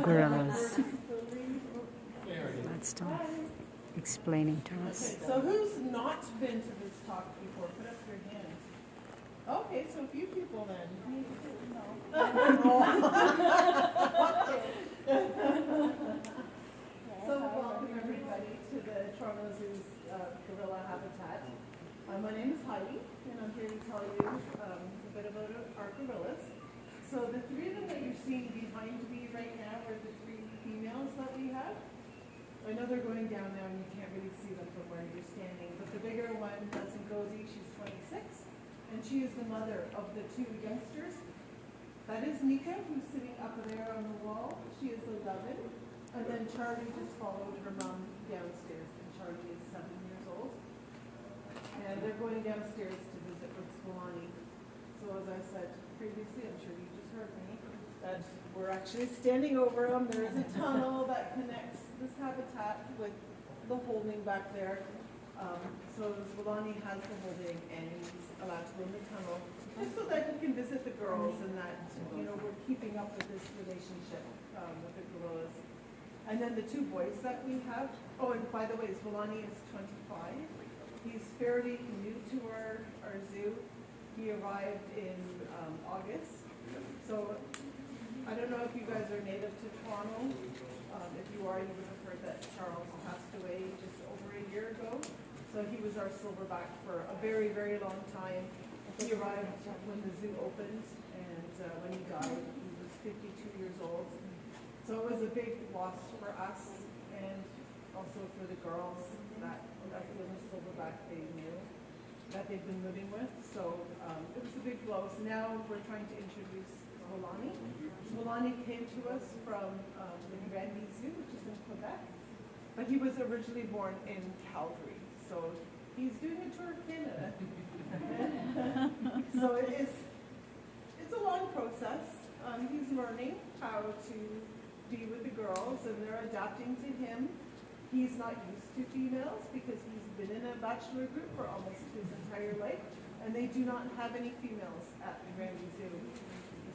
gorillas. That's still explaining to us. Okay, so who's not been to this talk before? Put up your hand. Okay, so a few people then. So welcome everybody to the Toronto Zoo's gorilla habitat. My name is Heidi, and I'm here to tell you a bit about our gorillas. So the three of them that you're seeing behind me right now are the three females that we have. I know they're going down now and you can't really see them from where you're standing, but the bigger one, Gozi, she's 26, and she is the mother of the two youngsters. That is Nika, who's sitting up there on the wall. She is 11, and then Charlie just followed her mom downstairs, and Charlie is 7 years old. And they're going downstairs to visit with Swalani. So as I said previously, I'm sure you just heard me, that we're actually standing over them. There is a tunnel that connects this habitat with the holding back there. So Swalani has the holding and he's allowed to go in the tunnel just so that he can visit the girls and that, you know, we're keeping up with this relationship with the gorillas. And then the two boys that we have, oh, and by the way, Swalani is 25. He's fairly new to our zoo. He arrived in August. So I don't know if you guys are native to Toronto. If you are, you would have heard that Charles passed away just over a year ago. So he was our silverback for a very, very long time. He arrived when the zoo opened, and when he died, he was 52 years old. So it was a big loss for us, and also for the girls that little silverback they knew, that they've been living with. So it was a big blow. So now we're trying to introduce Swalani. Swalani came to us from the Granby Zoo, which is in Quebec, but he was originally born in Calgary. So he's doing a tour of Canada. So it's a long process. He's learning how to be with the girls, and they're adapting to him. He's not used to females because he's been in a bachelor group for almost his entire life, and they do not have any females at the Granby Zoo.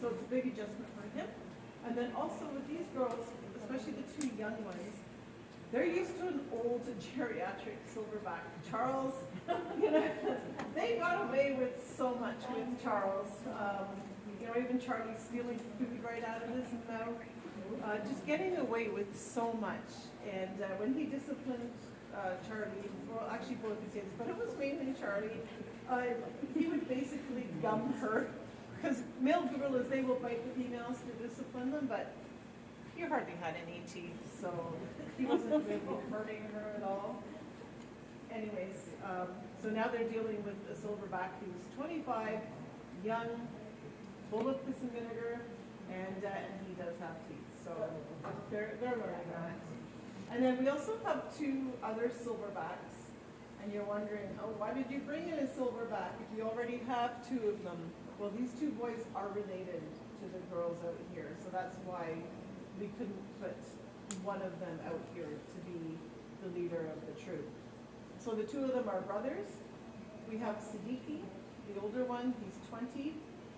So it's a big adjustment for him. And then also with these girls, especially the two young ones, they're used to an old geriatric silverback. Charles, you know, they got away with so much with Charles. You know, even Charlie stealing food right out of his mouth. Just getting away with so much. And when he disciplined Charlie, well, actually both his kids, but it was mainly Charlie, he would basically gum her. Because male gorillas, they will bite the females to discipline them, but he hardly had any teeth, so he wasn't really hurting her at all. Anyways, so now they're dealing with a silverback who's 25, young, full of piss and vinegar, and he does have teeth. So they're learning that. And then we also have two other silverbacks, and you're wondering, oh, why did you bring in a silverback if you already have two of them? Well, these two boys are related to the girls out here, so that's why we couldn't put one of them out here to be the leader of the troop. So the two of them are brothers. We have Siddiqui, the older one, he's 20,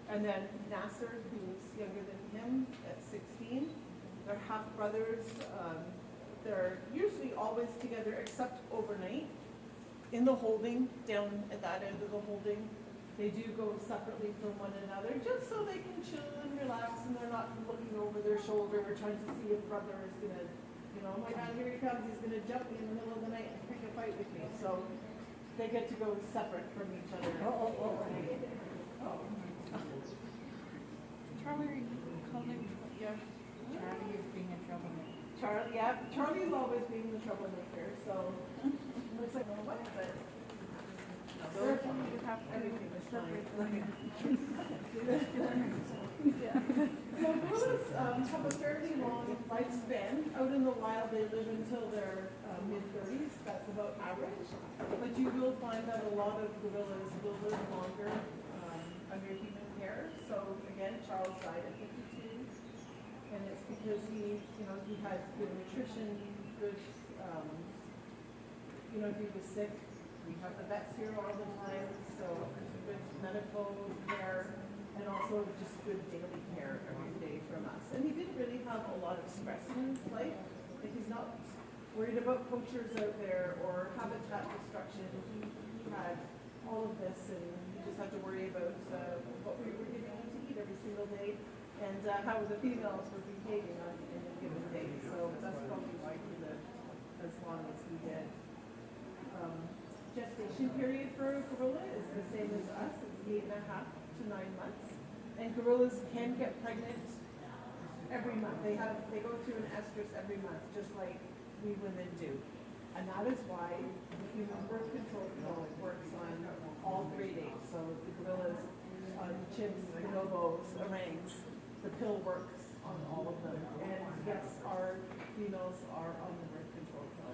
and then Nasser, who's younger than him at 16. They're half brothers. They're usually always together except overnight in the holding, down at that end of the holding. They do go separately from one another just so they can chill and relax and they're not looking over their shoulder or trying to see if brother is going to, you know, oh my God, here he comes, he's going to jump me in the middle of the night and pick a fight with me. So they get to go separate from each other. Charlie, calling, Yeah. Charlie is being a troublemaker. Charlie, yeah, Charlie's always being the troublemaker, so looks like, well, what? But no, you have everything is fine. Yeah. So gorillas have a fairly long lifespan. Out in the wild, they live until their mid-30s. That's about average. But you will find that a lot of gorillas will live longer under human care. So again, Charles died at 52. And it's because he had good nutrition, good, if he was sick, we have the vets here all the time, so good medical care, and also just good daily care every day from us. And he didn't really have a lot of stress in his life. Like he's not worried about poachers out there or habitat destruction. He had all of this, and he just had to worry about what we were giving him to eat every single day, and how the females were behaving on any given day. So that's probably why he lived as long as he did. Gestation period for a gorilla is the same as us. It's 8.5 to 9 months, and gorillas can get pregnant every month. They go through an estrus every month, just like we women do. And that is why the human birth control pill works on all grade 8. So the gorillas, chimps, bonobos, orangs, the pill works on all of them. And yes, our females are on the birth control pill.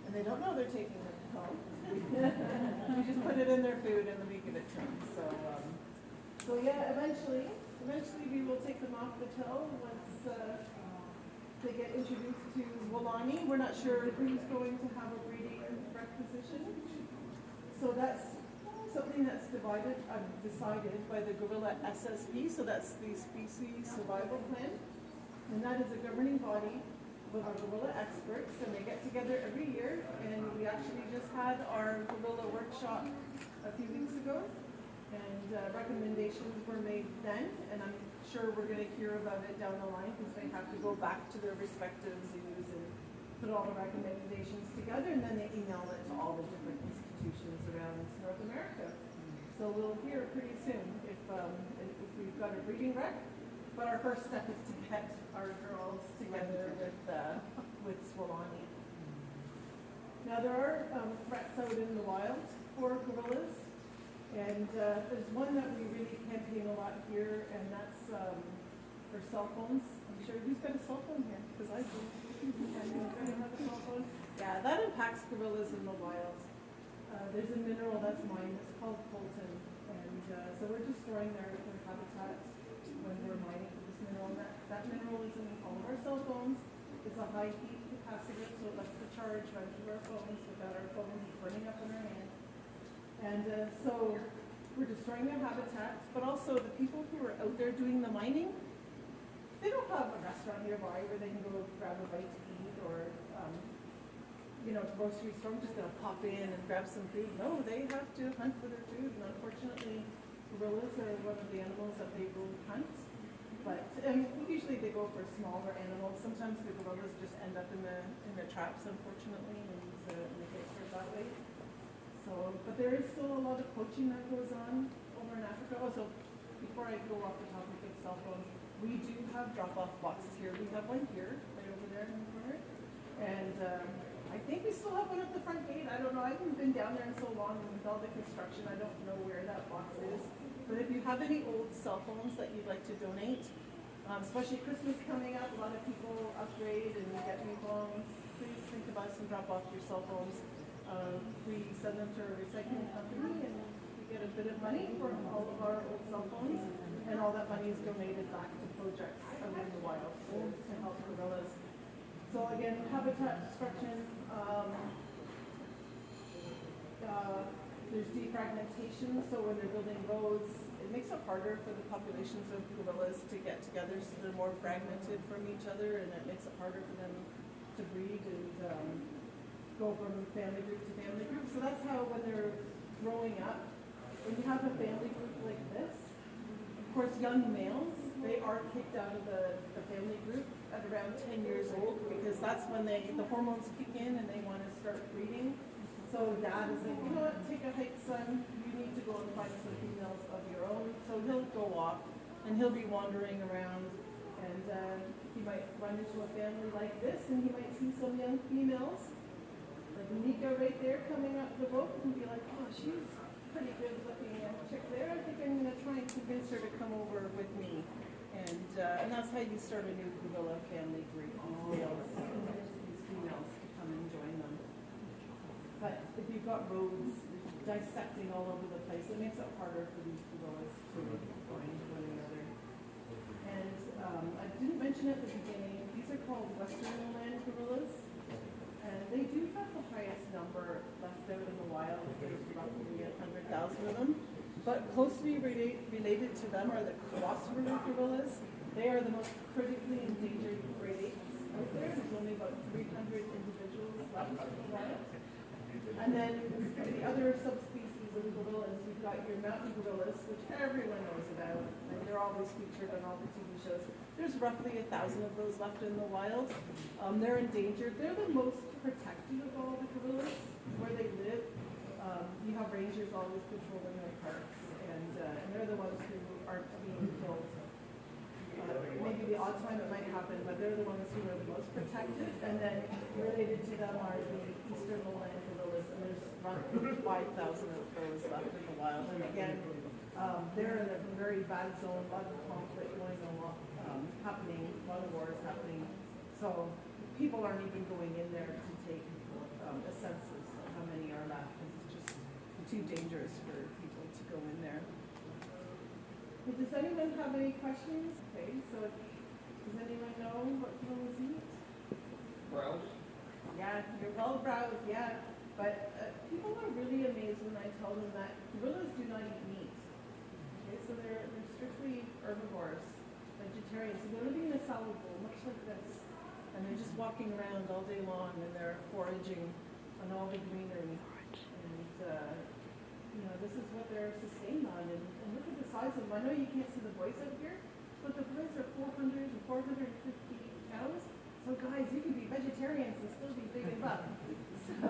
And they don't know they're taking the pill. We just put it in their food and then we give it to them. So yeah, eventually we will take them off the pill once they get introduced to Wolani. We're not sure who's going to have a breeding requisition. So that's something that's decided by the Gorilla SSP, so that's the Species Survival Plan. And that is a governing body with our gorilla experts, and they get together every year, and we actually just had our gorilla workshop a few weeks ago, and recommendations were made then, and I'm sure we're going to hear about it down the line because they have to go back to their respective zoos and put all the recommendations together, and then they email it to all the different institutions around North America. So we'll hear pretty soon if we've got a breeding rec. But our first step is to get our girls together with Swalani. Now there are threats out in the wild for gorillas, and there's one that we really campaign a lot here, and that's for cell phones. I'm sure who's got a cell phone here? Because I do. Anybody have a cell phone? Yeah, that impacts gorillas in the wild. There's a mineral that's mined. It's called coltan, and so we're destroying their habitat when we're mining for this mineral. And that mineral is in all of our cell phones. It's a high heat capacitor, so it lets the charge run through our phones without our phones burning up in our hand. And so we're destroying their habitats, but also the people who are out there doing the mining, they don't have a restaurant nearby where they can go grab a bite to eat, or grocery store. I'm just going to pop in and grab some food. No, they have to hunt for their food, and unfortunately, gorillas are one of the animals that they will hunt. But usually they go for smaller animals. Sometimes the gorillas just end up in the traps, unfortunately, and they get hurt that way. So, but there is still a lot of poaching that goes on over in Africa. Also, before I go off the topic of cell phones, we do have drop-off boxes here. We have one here, right over there in the corner, and I think we still have one at the front gate. I don't know. I haven't been down there in so long, and with all the construction, I don't know where that box is. But if you have any old cell phones that you'd like to donate, especially Christmas coming up, a lot of people upgrade and get new phones. Please think of us and drop off your cell phones. We send them to a recycling company, and we get a bit of money for all of our old cell phones, and all that money is donated back to projects out in the wild to help gorillas. So again, habitat destruction. There's defragmentation, so when they're building roads, it makes it harder for the populations of gorillas to get together, so they're more fragmented from each other, and it makes it harder for them to breed and go from family group to family group. So that's how, when they're growing up, when you have a family group like this, of course young males, they are kicked out of the family group at around 10 years old, because that's when the hormones kick in and they want to start breeding. So dad is like, you know what, take a hike, son. You need to go and find some females of your own. So he'll go off and he'll be wandering around, and he might run into a family like this, and he might see some young females, like Nika right there coming up the boat, and be like, oh, she's pretty good looking chick there. I think I'm going to try and convince her to come over with me. And that's how you start a new gorilla family group. Males convince these females to come and join them. But if you've got roads dissecting all over the place, it makes it harder for these gorillas to find one another. And I didn't mention at the beginning, these are called Western land gorillas. And they do have the highest number left out in the wild. There's roughly 100,000 of them. But closely related to them are the Kwasuru gorillas. They are the most critically endangered great apes out there. There's only about 300 individuals left in the wild. And then the other subspecies of gorillas, you've got your mountain gorillas, which everyone knows about, and they're always featured on all the TV shows. There's roughly 1,000 of those left in the wild. They're endangered. They're the most protected of all the gorillas where they live. You have rangers always patrolling their parks, and they're the ones who aren't being killed. Maybe the odd time it might happen, but they're the ones who are the most protected. And then related to them are the eastern lowland gorillas, and there's roughly 5,000 of those left in the wild. And again, they're in a very bad zone, a lot of conflict going on, happening, a lot of wars happening. So people aren't even going in there to take a census of how many are left, because it's just too dangerous for people to go in there. Does anyone have any questions? Okay, so does anyone know what gorillas eat? Browse? Yeah, you're well browsed, yeah. But people are really amazed when I tell them that gorillas do not eat meat. Okay, so they're strictly herbivores, vegetarians. So they're living in a salad bowl, much like this. And they're just walking around all day long, and they're foraging on all the greenery. And this is what they're sustained on. And look at the size of them. I know you can't see the boys out here, but the boys are 400 and 450 cows. So guys, you can be vegetarians and still be big and buff. So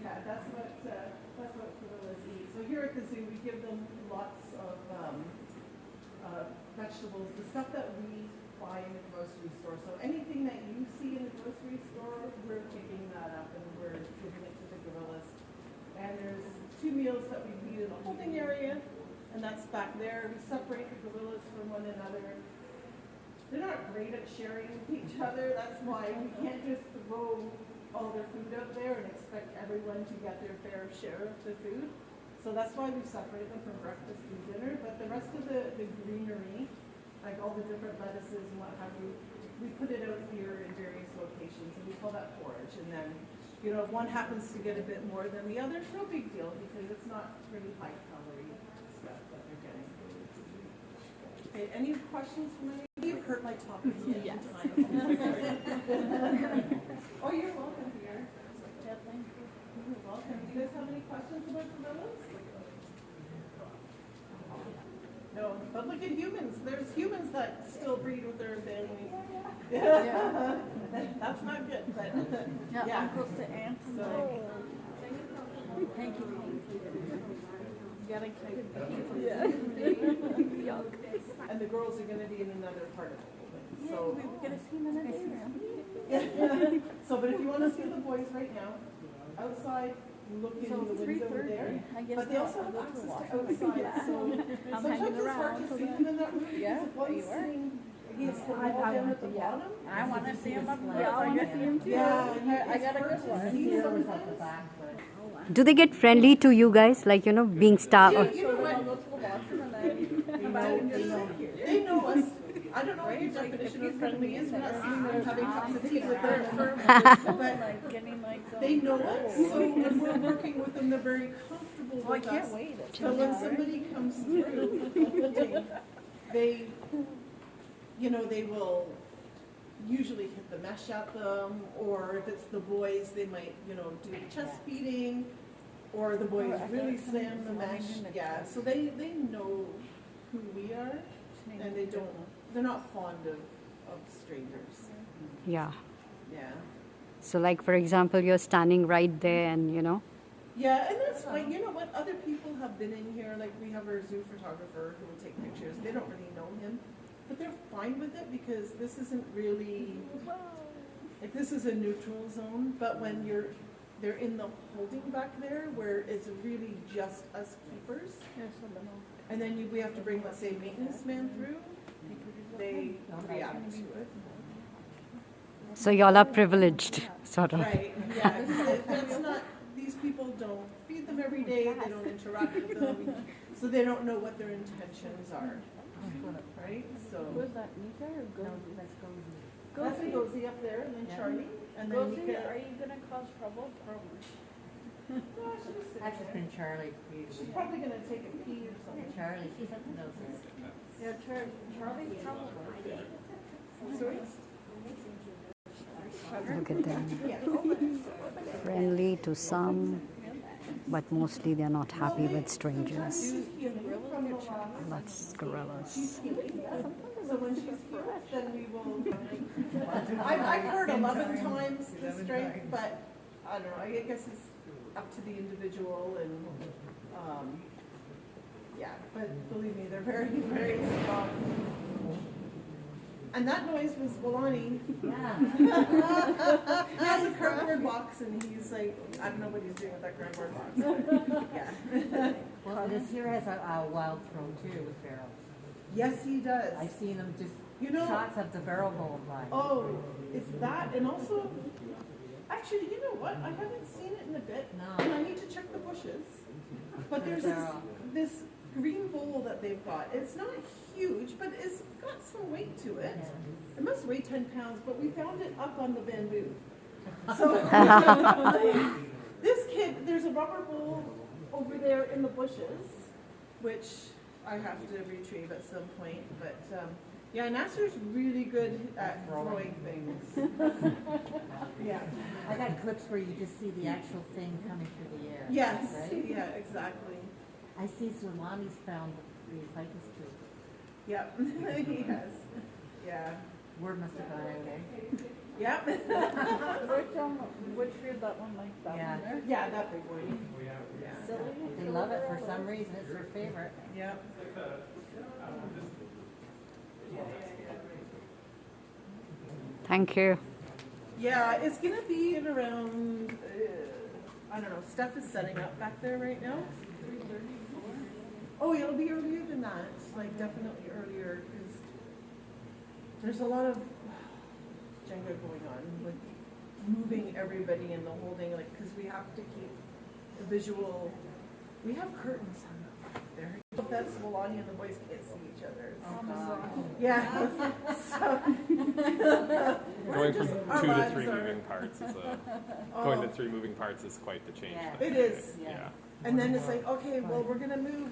yeah, that's what gorillas eat. So here at the zoo, we give them lots of vegetables, the stuff that we buy in the grocery store. So anything that you see in the grocery store, we're picking that up and we're giving it to the gorillas. And there's 2 meals that we feed in the holding area, and that's back there. We separate the gorillas from one another. They're not great at sharing with each other. That's why we can't just throw all their food out there and expect everyone to get their fair share of the food. So that's why we separate them from breakfast and dinner. But the rest of the greenery, like all the different lettuces and what have you, we put it out here in various locations, and we call that forage. And then, if one happens to get a bit more than the other, no big deal, because it's not really high calorie stuff that they're getting. Okay, any questions from any? You've heard my topics many times. Oh, you're welcome here. Yeah, thank you. You're welcome. Do you guys have any questions about gorillas? No, but look at humans. There's humans that still breed with their family. Yeah. That's not good, but yeah. Uncles to aunts. So, Thank you. Getting excited. yeah. And the girls are going to be in another part of the building. So, We're going to see them in a day. So, but if you want to see the boys right now, outside, look in the window there. But they also have access to outside. Yeah. So sometimes it's hard to see them in that room. Yeah, Because if one's you are. sitting, he's down at the bottom. I want to see him up there. I want to see him too. Yeah, I got a good one. See sometimes. Do they get friendly to you guys, like, being star? You know So what? I'll go to the washroom and then come out and just sit here. They know us. I don't know what your definition of friendly is. We're not sitting there having cups of tea with them. But Like getting like some. they know us. So when we're working with them, they're very comfortable Oh, I with can't us. wait. So when somebody comes through, they will usually hit the mesh at them, or if it's the boys, they might, do the chest beating, or the boys really slam the mesh. Yeah, so they know who we are, and they're not fond of strangers. Yeah. Yeah. So, like, for example, you're standing right there and, Yeah, and that's fine. You know what? Other people have been in here, like we have our zoo photographer who will take pictures. They don't really know him, but they're fine with it because this isn't really, like, this is a neutral zone, but when they're in the holding back there where it's really just us keepers, and then we have to bring, let's say, maintenance man through, they react to it. so y'all are privileged, sort of. Right, yeah, that's not, these people don't feed them every day, they don't interact with them, so they don't know what their intentions are, right? So Was that Nika or Gozi? that's Gozi up there, and then Charlie, and then Gozi, Nika. are you gonna cause trouble? Probably. No, she's just That's just sitting been Charlie. there. She's probably gonna take a pee or something. Charlie, she's up in those. Yeah, Charlie's trouble. Sorry? Look at them. Yeah. Friendly to some, but mostly they're not happy with strangers. That's gorillas. So when she's here, then we will. I've heard 11 times the strength, but I don't know. I guess it's up to the individual, and yeah. But believe me, they're very, very strong. And that noise was Walani. Yeah. He has a cardboard box, and he's like, I don't know what he's doing with that cardboard box. Yeah. Well, this here has a wild throw too with barrels. Yes, he does. I've seen them just shots of the barrel going by. Oh, it's that, and also, actually, you know what? I haven't seen it in a bit. No. And I need to check the bushes. But there's this green bowl that they've got. It's not huge, but it's got some weight to it. It must weigh 10 pounds, but we found it up on the bamboo. So this kid, there's a rubber bowl over there in the bushes, which I have to retrieve at some point. But yeah, Nasser's really good at throwing things. Yeah. I got clips where you just see the actual thing coming through the air. Yes. Right? Yeah, exactly. I see Sulami's found the ficus too. Yep. He has. Yeah. Word must have gone out, eh? Yep. Which field that one like that Yeah. one there? Yeah, that big one. Yeah. Silly. They love it for some reason. It's their favorite. Yep. Thank you. Yeah, it's gonna be in around. I don't know. Steph is setting up back there right now. 3:30. Oh, it'll be earlier than that. Like definitely earlier because there's a lot of Jenga going on, like moving everybody and the holding, like because we have to keep the visual. We have curtains hung up there. That's Walani and the boys can't see each other. Yeah. So, Going from Our 2 to lives 3 are- moving parts is going to 3 moving parts is quite the change. Yeah. It is. Yeah. And then it's like, okay, well, we're gonna move.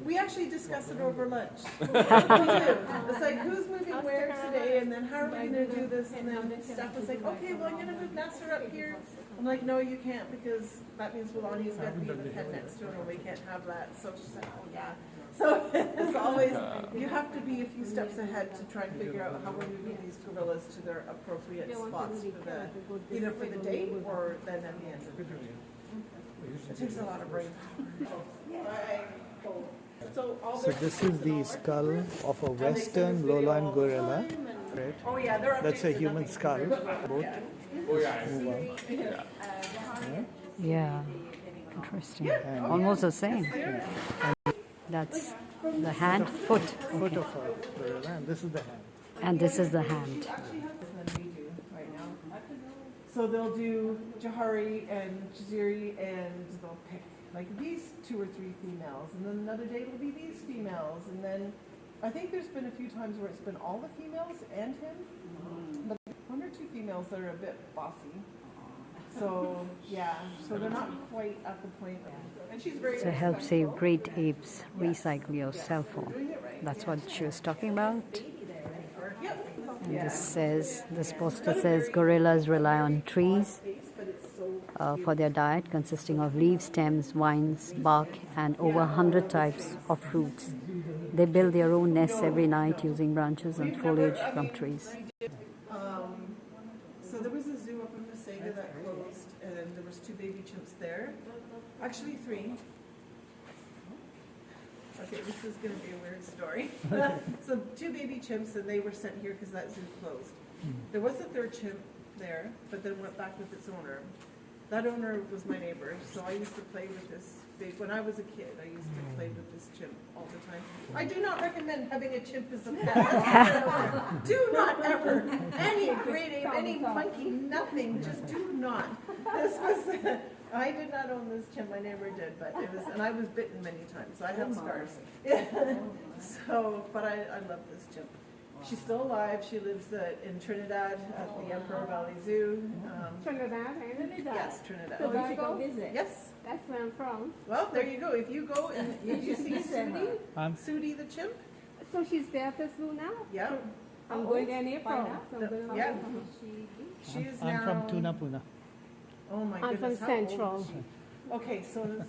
We actually discuss it over lunch. We do. It's like, who's moving where today, and then how are we gonna do this? And then Steph was like, okay, well, I'm gonna move Nasser up here. I'm like, no, you can't, because that means Walani's got to be in the pen next to him, and we can't have that. So she's like, oh yeah. So it's always, you have to be a few steps ahead to try and figure out how we're moving these gorillas to their appropriate spots for the, either for the day or then at the end of the day. It takes a lot of brain power. So this is the skull of a western lowland gorilla, right? Oh yeah, they're up That's there a to human nothing. skull. Both move on. Yeah. Interesting. Almost the same. That's the hand, foot, Foot of a gorilla, and this is the hand. and this is the hand. Than we do right now. So they'll do Jahari and Jaziri, and they'll pick like these 2 or 3 females, and then another day it'll be these females, and then I think there's been a few times where it's been all the females and him, but 1 or 2 females that are a bit bossy. So yeah, so they're not quite at the point. And she's very. To help save great apes, recycle your cell phone. doing it right. That's what she was talking about. Yep. And this poster says gorillas rely on trees But it's so for their diet, consisting of leaves, stems, vines, bark, and over 100 types of fruits. They build their own nests every night using branches and foliage from trees. So there was a zoo up in Masega that closed, and there was 2 baby chimps there. Actually 3. Okay, this is going to be a weird story. So 2 baby chimps, and they were sent here because that zoo closed. There was a 3rd chimp there, but then went back with its owner. That owner was my neighbor, so I used to play with this big. When I was a kid, I used to play with this chimp all the time. I do not recommend having a chimp as a pet. Do not ever. Any great ape, any monkey, nothing. Just do not. This was. I did not own this chimp. My neighbor did, but it was, and I was bitten many times. So I have scars. So, but I love this chimp. She's still alive. She lives in Trinidad at the Emperor Valley Zoo. Trinidad, Trinidad. Yes, Trinidad. So I go visit. Yes. That's where I'm from. Well, there you go. If you go and if you see Sudi, I'm Sudi the chimp, So she's there at the zoo now? Yeah. I'm going there in April. So I'm going Yeah. to She's I'm now. from Tunapuna. Oh my I'm goodness. from how old Central. is she? Okay, so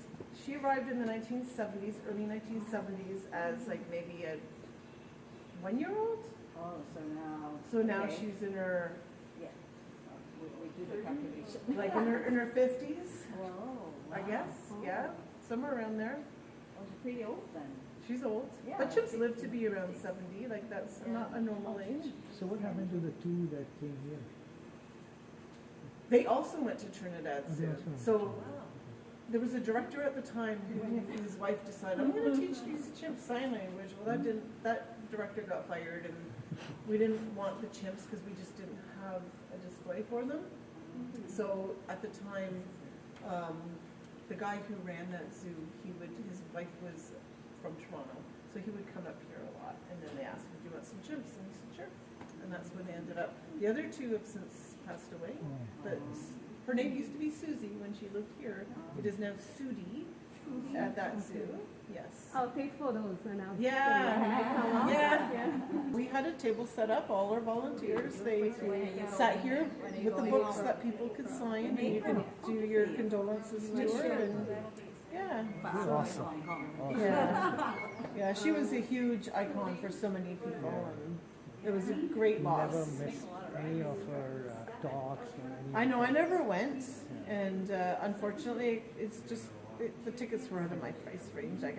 she arrived in the 1970s, early 1970s, as like maybe a 1-year-old. Oh, so now. So now okay. she's in her Yeah. We do the calculation. like in her 50s, Whoa. I guess. Yeah, somewhere around there. Oh, she's pretty old then. She's old, Yeah. but chimps live to be around 70. Like that's not a normal age. So what happened to the two that came here? They also went to Trinidad Oh, they Zoo. also went to So there was a director at the time who his wife decided, I'm going to teach these chimps sign language. Well, that director got fired, and we didn't want the chimps because we just didn't have a display for them. So at the time, the guy who ran that zoo, his wife was from Toronto, so he would come up here a lot. And then they asked him, "Do you want some chimps?" And he said, "Sure." And that's when they ended up. The other two have since passed away. But her name used to be Susie when she lived here. It is now Sudi at that zoo. Yes. I'll take photos when I'm Yeah. Yeah. We had a table set up, all our volunteers. They sat here with the books that people could sign, and you could do your condolences to her. And yeah. Awesome. Yeah. Yeah, she was a huge icon for so many people, and it was a great loss. Never missed any of her talks or anything. I know, I never went, and unfortunately, it's just, the tickets were out of my price range. Like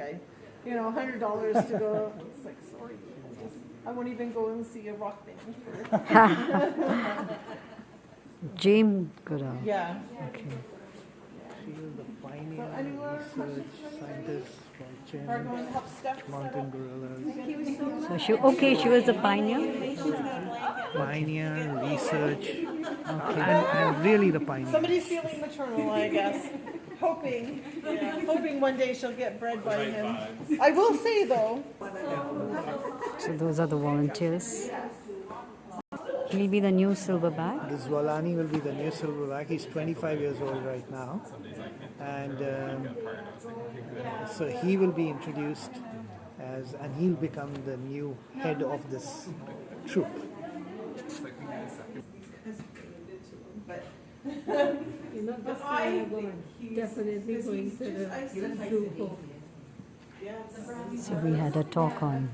$100 to go, it's like, sorry, I won't even go and see a rock band for, Jim Goodall. yeah. She was the pioneer So anyone research scientist for Are going chimps, to help Steph mountain gorillas. So she was a pioneer. Pioneer, research, and really the pioneer. Somebody's feeling maternal, I guess. Hoping one day she'll get bred by him. I will say though, So those are the volunteers. He'll be the new silverback. This Walani will be the new silverback. He's 25 years old right now. And so he will be introduced and he'll become the new head of this troop. You know, this time I'm going, definitely going to the zoo. So we had a talk on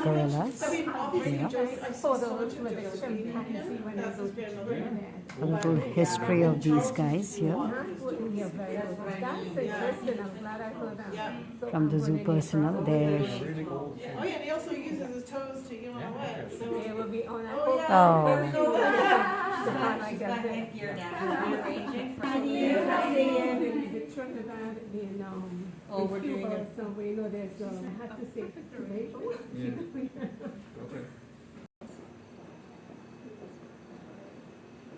gorillas. Yeah. Photos with the chimpanzee when I go to Trinidad. A little history of these guys here You're very good. That's interesting. I'm glad I heard that. So from the zoo personnel. There. oh yeah, and he also uses his toes to, what, so. it will be on. Oh, Like that. Trinidad in Oh, we're doing it. so we know there's I have to say